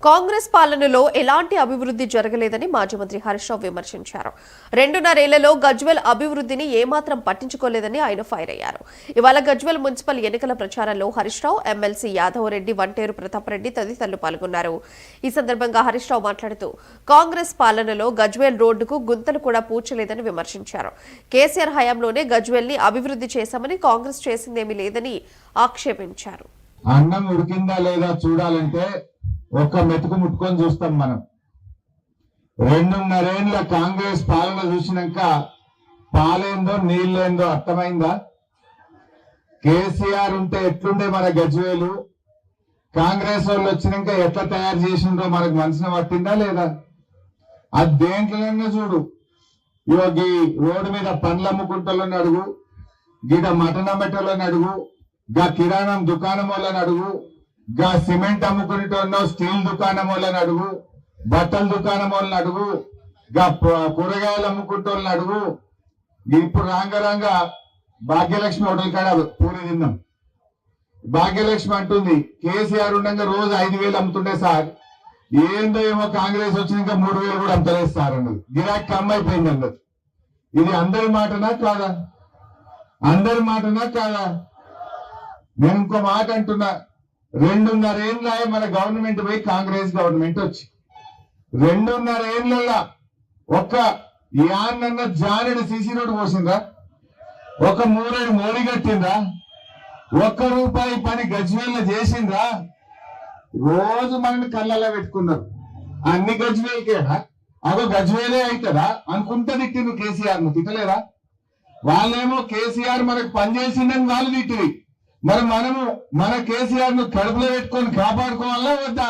కాంగ్రెస్ పాలనలో ఎలాంటి అభివృద్ధి జరగలేదని మాజీ మంత్రి హరీష్ రావు విమర్శించారు. 2.5 ఏళ్లలో గజ్వేల్ అభివృద్ధిని ఏమాత్రం పట్టించుకోలేదని ఆయన ఫైర్ అయ్యారు. ఇవాళ గజ్వేల్ మున్సిపల్ ఎన్నికల ప్రచారంలో హరీష్ రావు, ఎమ్మెల్సీ యాదవ్ రెడ్డి, వంటేరు ప్రతాప్ రెడ్డి తదితరులు పాల్గొన్నారు. ఈ సందర్భంగా హరీష్ రావు మాట్లాడుతూ కాంగ్రెస్ పాలనలో గజ్వేల్ రోడ్డుకు గుంతలు కూడా పూడ్చలేదని విమర్శించారు. కేసీఆర్ హయాంలోనే గజ్వేల్ ని అభివృద్ధి చేశామని కాంగ్రెస్ చేసిందేమీ లేదని ఆక్షేపించారు. అన్నం ఉడికిందా లేదా చూడాలంటే ఒక్క మెతుకు ముట్టుకొని చూస్తాం మనం. 2.5 ఏళ్ల కాంగ్రెస్ పాలన చూసినాక పాలేందో నీళ్ళేందో అర్థమైందా? కేసీఆర్ ఉంటే ఎట్లుండే మన గజ్వేలు, కాంగ్రెస్ వాళ్ళు వచ్చినాక ఎట్లా తయారు చేసిండ్రో మనకు మనసున పట్టిందా లేదా? అది దేంట్లోనే చూడు. ఈ రోడ్డు మీద పండ్లు అమ్ముకుంటోళ్ళని అడుగు, గిడ మటన్ అమ్మేటోళ్ళని అడుగు, గా కిరాణం దుకాణం వాళ్ళని అడుగు, గా సిమెంట్ అమ్ముకునేటోళ్ళో స్టీల్ దుకాణం వాళ్ళని అడుగు, బట్టల దుకాణం వాళ్ళని అడుగు, గా కూరగాయలు అమ్ముకుంటోళ్ళని అడుగు. ఇప్పుడు రాంగ భాగ్యలక్ష్మి హోటల్ కాడ పూరి తిన్నాం. భాగ్యలక్ష్మి అంటుంది కేసీఆర్ ఉండగా రోజు 5,000 అమ్ముతుండే సార్, ఏందో ఏమో కాంగ్రెస్ వచ్చినాక 3,000 కూడా అమ్మలేదు సార్ అన్నది. గిరాకీ కమ్ అయిపోయింది అన్నది. ఇది అందరి మాటనా కాదా? అందరి మాటనా కాదా? నేను ఇంకో మాట అంటున్నా, 2.5 ఏళ్ళ మన గవర్నమెంట్ పోయి కాంగ్రెస్ గవర్నమెంట్ వచ్చి 2.5 ఏళ్ళ ఒక్క యాన్న జానెడు సీసీ రోడ్డు పోసిందా? ఒక మూరేడు మోడీ కట్టిందా? ₹1 పని గజ్వేల్ చేసిందా? రోజు మనల్ని కళ్ళల్లో పెట్టుకున్నారు. అన్ని గజ్వేల్కేనా? అదో గజ్వేలే అవుతుందా అనుకుంటా తిట్టిండు కేసీఆర్ ను. తిట్టలేరా? వాళ్ళేమో కేసీఆర్ మనకు పనిచేసిందని వాళ్ళు తిట్టింది. మరి మనము మన కేసీఆర్ ను కడుపులో పెట్టుకొని కాపాడుకోవాలా వద్దా?